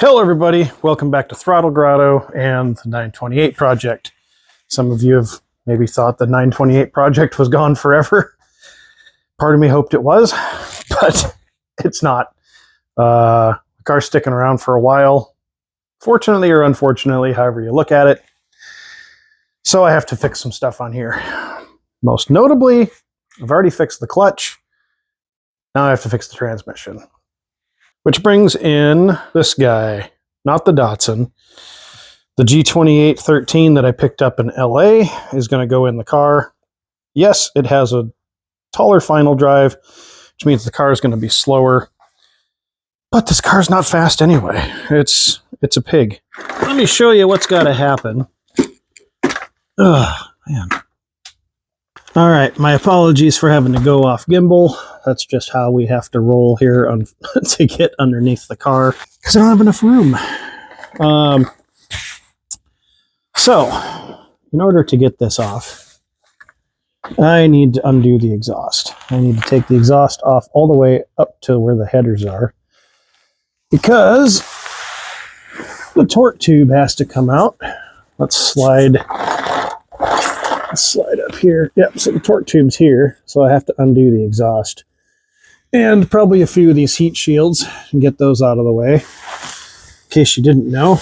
Hello everybody, welcome back to Throttle Grotto and the 928 project. Some of you have maybe thought the 928 project was gone forever. Part of me hoped it was, but it's not. The car's sticking around for a while, fortunately or unfortunately, however you look at it. So I have to fix some stuff on here. Most notably, I've already fixed the clutch. Now I have to fix the transmission. Which brings in this guy, not the Datsun. The G2813 that I picked up in LA is going to go in the car. Yes, it has a taller final drive, which means the car is going to be slower. But this car's not fast anyway. It's a pig. Let me show you what's got to happen. Ugh, man. All right, my apologies for having to go off gimbal. That's just how we have to roll here to get underneath the car because I don't have enough room. So, in order to get this off, I need to undo the exhaust. I need to take the exhaust off all the way up to where the headers are because the torque tube has to come out. Let's slide up here. Yep, so the torque tube's here, so I have to undo the exhaust. And probably a few of these heat shields and get those out of the way. In case you didn't know,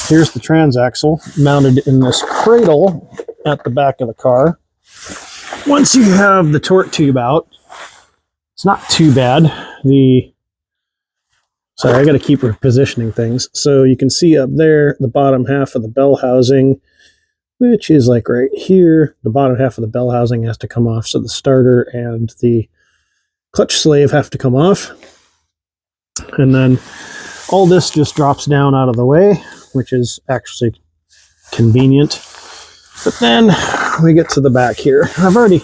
here's the transaxle mounted in this cradle at the back of the car. Once you have the torque tube out, it's not too bad. Sorry, I gotta keep repositioning things. So you can see up there, the bottom half of the bell housing, which is like right here. The bottom half of the bell housing has to come off, so the starter and the clutch slave have to come off. And then all this just drops down out of the way, which is actually convenient. But then we get to the back here. I've already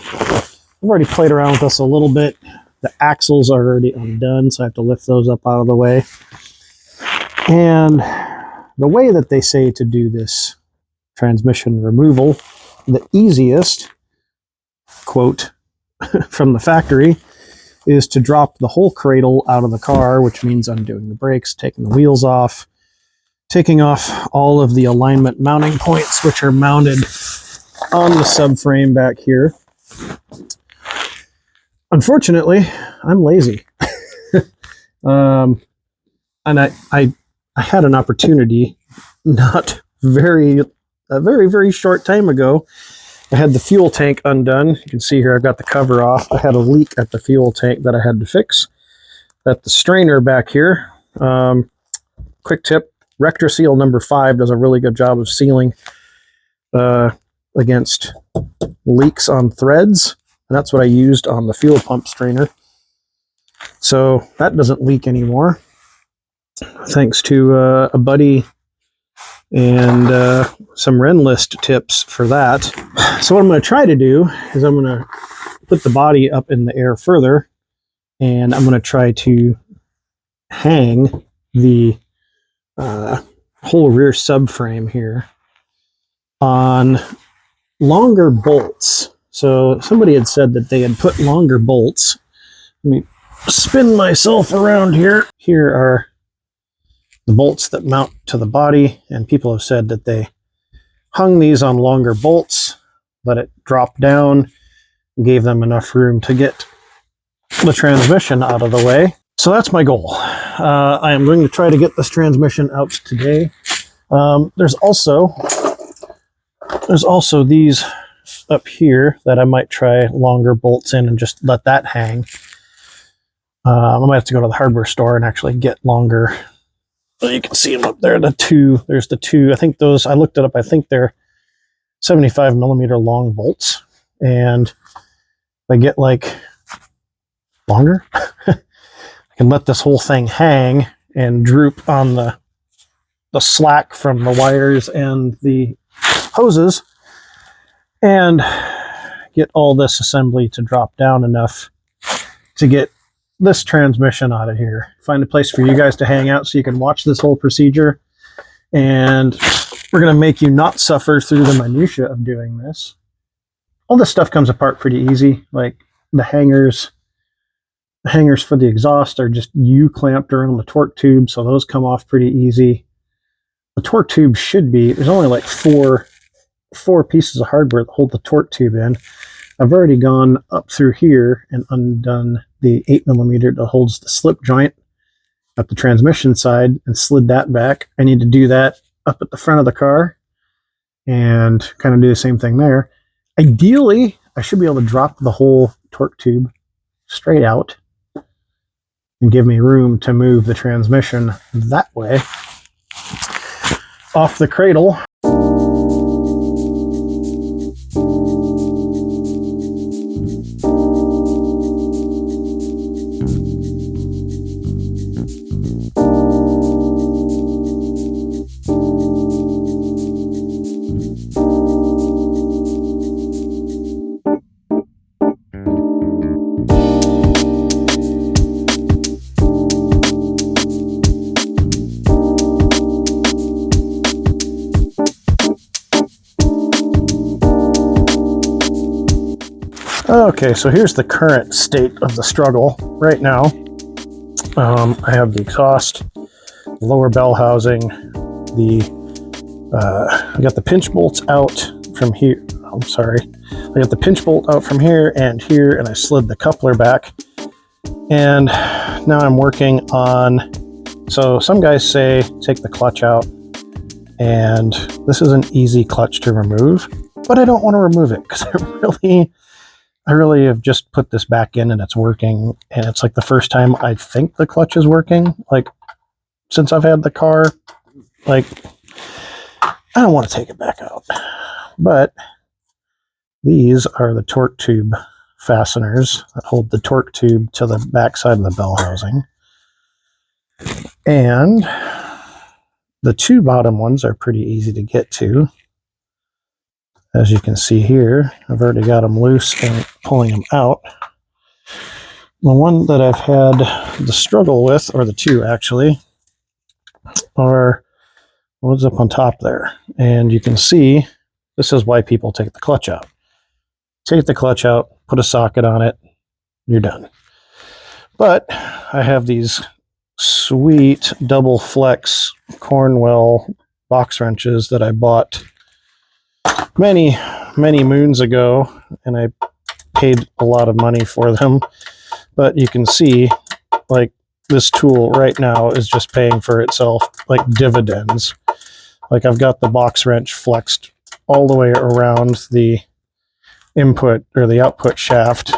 played around with this a little bit. The axles are already undone, so I have to lift those up out of the way. And the way that they say to do this transmission removal, the easiest, quote, from the factory, is to drop the whole cradle out of the car, which means undoing the brakes, taking the wheels off, taking off all of the alignment mounting points, which are mounted on the subframe back here. Unfortunately, I'm lazy. And I had an opportunity a very short time ago. I had the fuel tank undone. You can see here I've got the cover off. I had a leak at the fuel tank that I had to fix. At the strainer back here, quick tip, Rector Seal number 5 does a really good job of sealing against leaks on threads. And that's what I used on the fuel pump strainer. So that doesn't leak anymore. Thanks to a buddy and some Renlist tips for that. So what I'm going to try to do is I'm going to put the body up in the air further, and I'm going to try to hang the whole rear subframe here on longer bolts. So somebody had said that they had put longer bolts. Let me spin myself around here. Here are the bolts that mount to the body, and people have said that they hung these on longer bolts, let it drop down, gave them enough room to get the transmission out of the way. So that's my goal. I am going to try to get this transmission out today. There's also these up here that I might try longer bolts in and just let that hang. I might have to go to the hardware store and actually get longer. You can see them up there, there's the two, I think those, I looked it up, I think they're 75 millimeter long bolts. And if I get like longer, I can let this whole thing hang and droop on the slack from the wires and the hoses and get all this assembly to drop down enough to get this transmission out of here. Find a place for you guys to hang out so you can watch this whole procedure, and we're going to make you not suffer through the minutia of doing this. All this stuff comes apart pretty easy, like the hangers hangers for the exhaust are just U-clamped around the torque tube, so those come off pretty easy. The torque tube should be, there's only like four pieces of hardware that hold the torque tube in. I've already gone up through here and undone the 8mm that holds the slip joint at the transmission side and slid that back. I need to do that up at the front of the car and kind of do the same thing there. Ideally, I should be able to drop the whole torque tube straight out and give me room to move the transmission that way off the cradle. Okay, so here's the current state of the struggle right now. I have the exhaust, the lower bell housing, I got the pinch bolts out from here. I'm sorry. I got the pinch bolt out from here, and I slid the coupler back. And now I'm working on, so some guys say take the clutch out, and this is an easy clutch to remove, but I don't want to remove it because I really have just put this back in and it's working, and it's like the first time I think the clutch is working, like since I've had the car. Like, I don't want to take it back out. But these are the torque tube fasteners that hold the torque tube to the back side of the bell housing. And the two bottom ones are pretty easy to get to. As you can see here, I've already got them loose and pulling them out. The one that I've had the struggle with, or the two actually, are what's up on top there. And you can see, this is why people take the clutch out. Take the clutch out, put a socket on it, you're done. But I have these sweet double flex Cornwell box wrenches that I bought many moons ago, and I paid a lot of money for them. But you can see, like, this tool right now is just paying for itself like dividends. Like, I've got the box wrench flexed all the way around the input or the output shaft,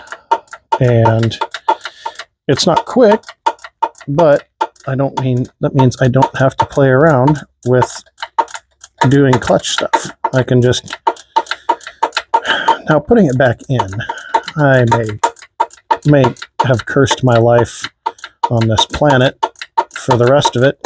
and it's not quick, but that means I don't have to play around with doing clutch stuff. I can just, now putting it back in, I may have cursed my life on this planet for the rest of it.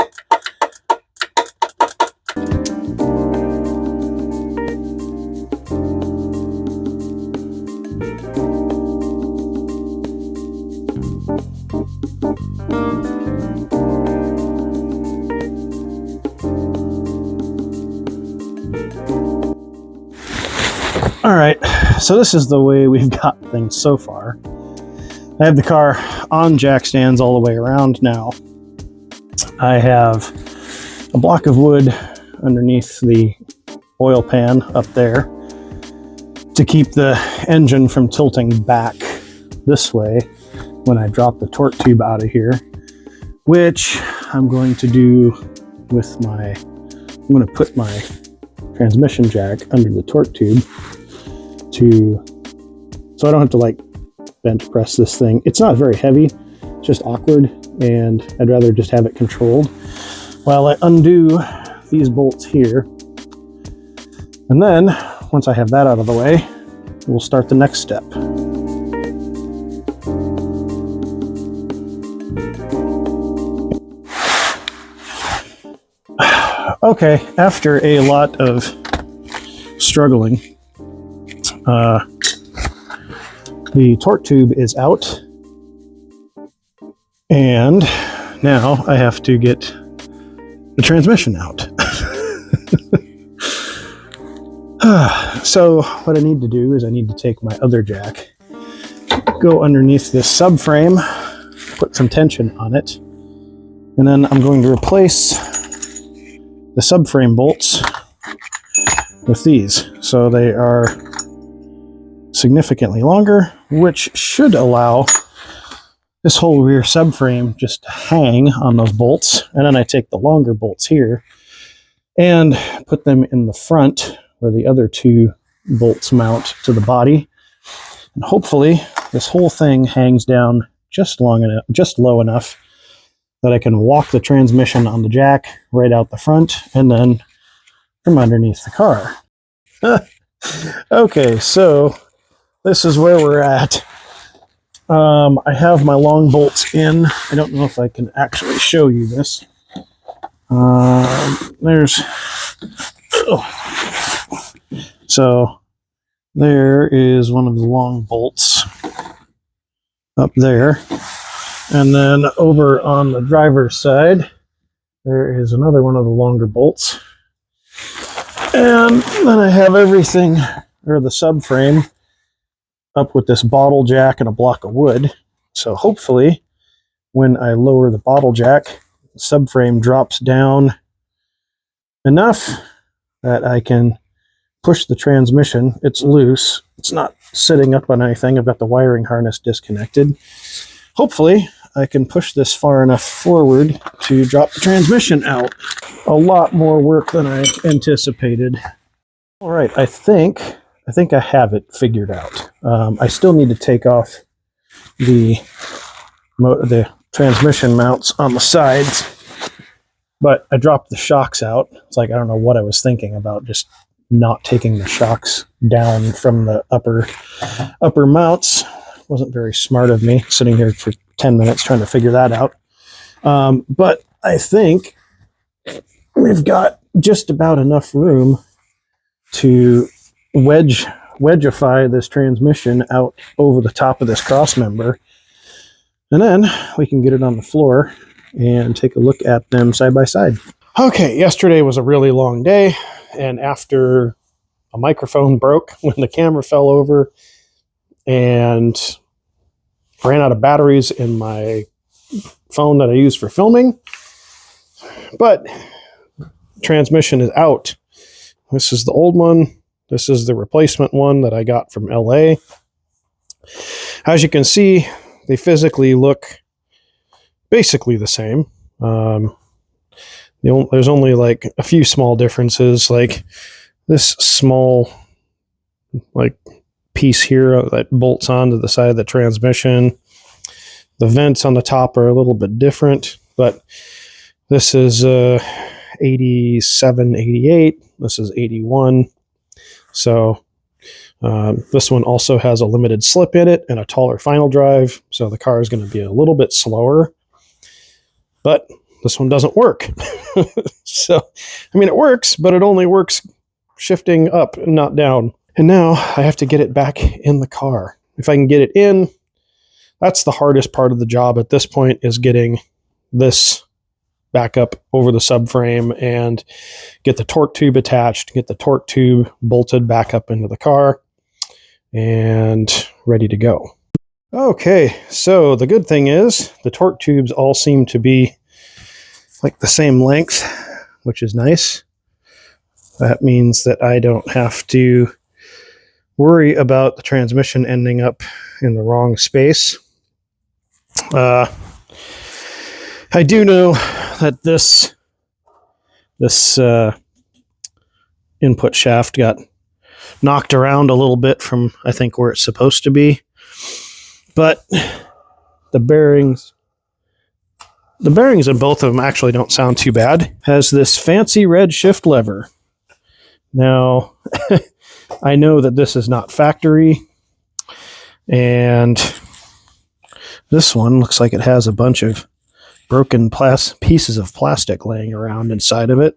All right, so this is the way we've got things so far. I have the car on jack stands all the way around now. I have a block of wood underneath the oil pan up there to keep the engine from tilting back this way when I drop the torque tube out of here, which I'm going to do with I'm going to put my transmission jack under the torque tube so I don't have to like bench press this thing. It's not very heavy, it's just awkward, and I'd rather just have it controlled while I undo these bolts here. And then once I have that out of the way, we'll start the next step. Okay, after a lot of struggling, the torque tube is out, and now I have to get the transmission out. So what I need to do is I need to take my other jack, go underneath this subframe, put some tension on it. And then I'm going to replace the subframe bolts with these. So they are significantly longer, which should allow this whole rear subframe just to hang on those bolts. And then I take the longer bolts here and put them in the front where the other two bolts mount to the body. And hopefully this whole thing hangs down just low enough that I can walk the transmission on the jack right out the front and then from underneath the car. Okay, so this is where we're at. I have my long bolts in. I don't know if I can actually show you this. So there is one of the long bolts up there. And then over on the driver's side, there is another one of the longer bolts. And then I have everything, or the subframe, up with this bottle jack and a block of wood. So hopefully, when I lower the bottle jack, the subframe drops down enough that I can push the transmission. It's loose. It's not sitting up on anything. I've got the wiring harness disconnected. Hopefully, I can push this far enough forward to drop the transmission out. A lot more work than I anticipated. All right, I think I have it figured out. I still need to take off the transmission mounts on the sides, but I dropped the shocks out. It's like, I don't know what I was thinking about just not taking the shocks down from the upper mounts. Wasn't very smart of me, sitting here for 10 minutes trying to figure that out. But I think we've got just about enough room to wedgeify this transmission out over the top of this cross member. And then we can get it on the floor and take a look at them side by side. Okay, yesterday was a really long day. And after a microphone broke when the camera fell over and ran out of batteries in my phone that I use for filming, but transmission is out. This is the old one. This is the replacement one that I got from LA. As you can see, they physically look basically the same. There's only like a few small differences, like this small piece here that bolts onto the side of the transmission. The vents on the top are a little bit different, but this is 87, 88. This is 81. So this one also has a limited slip in it and a taller final drive. So the car is going to be a little bit slower, but this one doesn't work. So, I mean, it works, but it only works shifting up and not down. And now I have to get it back in the car. If I can get it in, that's the hardest part of the job at this point, is getting this back up over the subframe and get the torque tube attached, get the torque tube bolted back up into the car and ready to go. Okay, so the good thing is the torque tubes all seem to be like the same length, which is nice. That means that I don't have to worry about the transmission ending up in the wrong space. I do know that this input shaft got knocked around a little bit from, I think, where it's supposed to be. But the bearings in both of them actually don't sound too bad. Has this fancy red shift lever. Now, I know that this is not factory, and this one looks like it has a bunch of broken pieces of plastic laying around inside of it,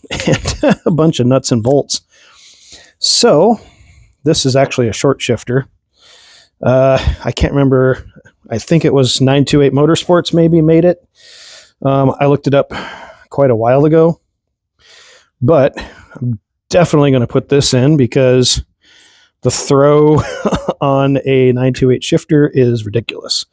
and a bunch of nuts and bolts. So this is actually a short shifter. I can't remember. I think it was 928 Motorsports maybe made it. I looked it up quite a while ago, but I'm definitely going to put this in because the throw on a 928 shifter is ridiculous.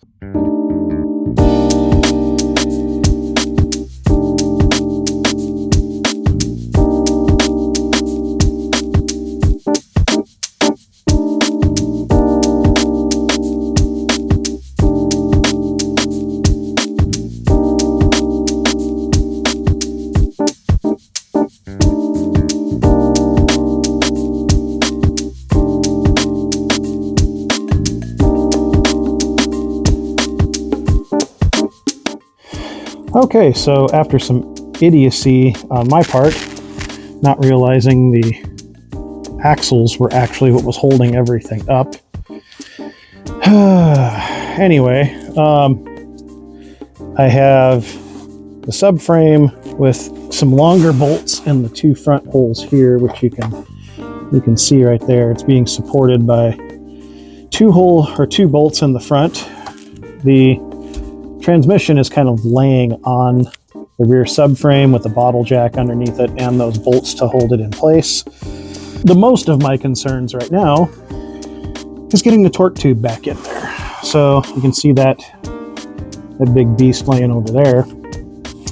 Okay, so after some idiocy on my part, not realizing the axles were actually what was holding everything up. Anyway, I have the subframe with some longer bolts in the two front holes here, which you can see right there. It's being supported by two bolts in the front. The transmission is kind of laying on the rear subframe with the bottle jack underneath it and those bolts to hold it in place. The most of my concerns right now is getting the torque tube back in there. So you can see that big beast laying over there.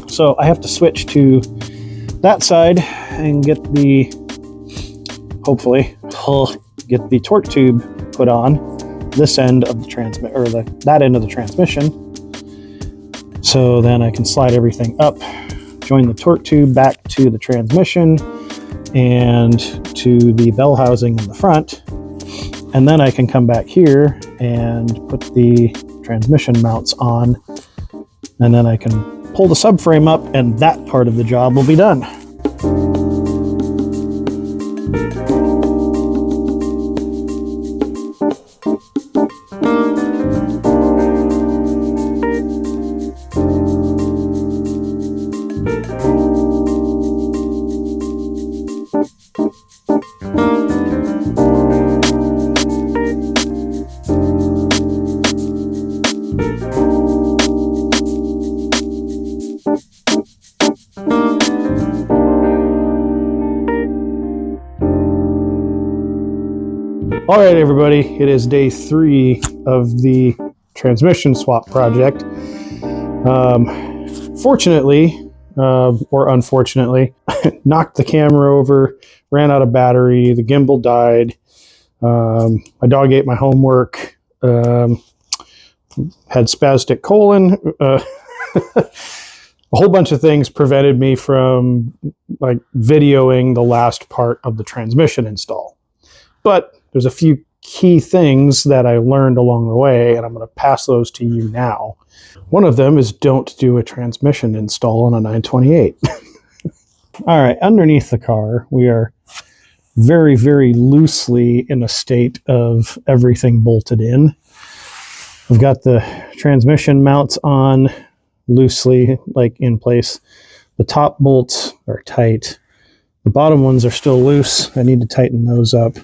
So I have to switch to that side and hopefully get the torque tube put on this end of the that end of the transmission. So then I can slide everything up, join the torque tube back to the transmission and to the bell housing in the front. And then I can come back here and put the transmission mounts on, and then I can pull the subframe up and that part of the job will be done. All right, everybody, it is day 3 of the transmission swap project. Fortunately, or unfortunately, knocked the camera over, ran out of battery, the gimbal died, my dog ate my homework, had spastic colon, a whole bunch of things prevented me from videoing the last part of the transmission install. But there's a few key things that I learned along the way, and I'm going to pass those to you now. One of them is don't do a transmission install on a 928. All right, underneath the car, we are very, very loosely in a state of everything bolted in. I've got the transmission mounts on loosely, in place. The top bolts are tight. The bottom ones are still loose. I need to tighten those up.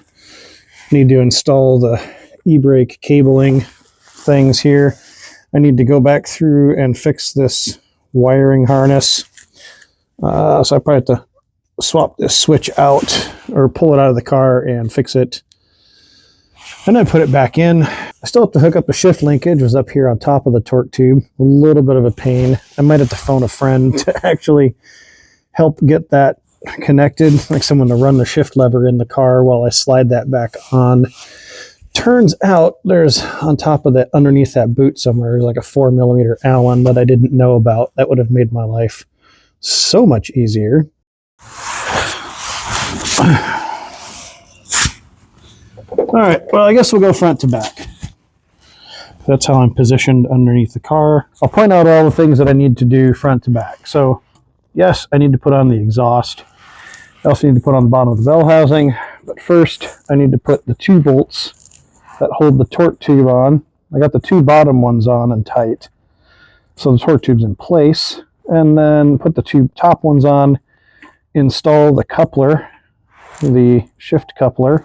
Need to install the e-brake cabling things here. I need to go back through and fix this wiring harness. So I probably have to swap this switch out or pull it out of the car and fix it. And then put it back in. I still have to hook up the shift linkage, was up here on top of the torque tube. A little bit of a pain. I might have to phone a friend to actually help get that connected, like someone to run the shift lever in the car while I slide that back on. Turns out there's on top of that, underneath that boot somewhere, like a 4mm Allen that I didn't know about. That would have made my life so much easier. All right, well, I guess we'll go front to back. That's how I'm positioned underneath the car. I'll point out all the things that I need to do front to back. So yes, I need to put on the exhaust. I also need to put on the bottom of the bell housing, but first I need to put the 2 bolts that hold the torque tube on. I got the 2 bottom ones on and tight, so the torque tube's in place, and then put the 2 top ones on, install the coupler, the shift coupler,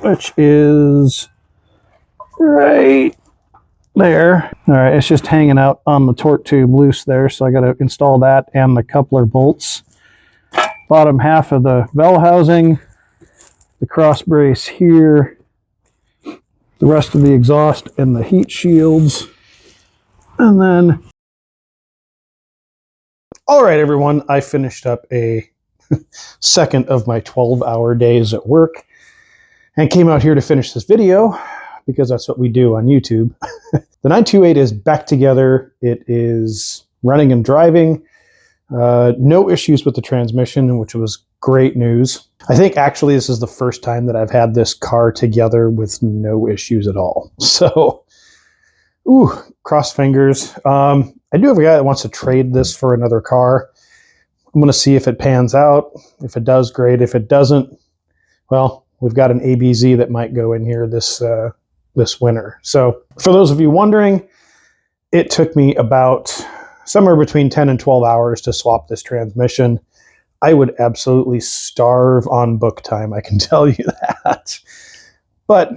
which is right there. All right, it's just hanging out on the torque tube loose there, so I got to install that and the coupler bolts. Bottom half of the bell housing, the cross brace here, the rest of the exhaust and the heat shields. And then, all right, everyone, I finished up a second of my 12-hour days at work and came out here to finish this video because that's what we do on YouTube. The 928 is back together. It is running and driving. No issues with the transmission, which was great news. I think actually this is the first time that I've had this car together with no issues at all. So, ooh, cross fingers. I do have a guy that wants to trade this for another car. I'm going to see if it pans out. If it does, great. If it doesn't, well, we've got an ABZ that might go in here this winter. So for those of you wondering, it took me about somewhere between 10 and 12 hours to swap this transmission. I would absolutely starve on book time, I can tell you that. But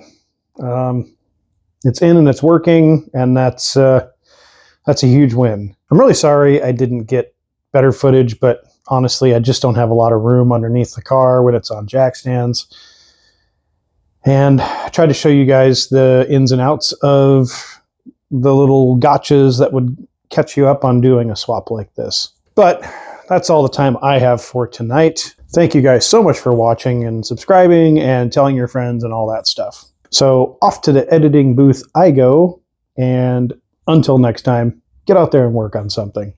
it's in and it's working, and that's a huge win. I'm really sorry I didn't get better footage, but honestly, I just don't have a lot of room underneath the car when it's on jack stands. And I tried to show you guys the ins and outs of the little gotchas that would catch you up on doing a swap like this. But that's all the time I have for tonight. Thank you guys so much for watching and subscribing and telling your friends and all that stuff. So off to the editing booth I go, and until next time, get out there and work on something.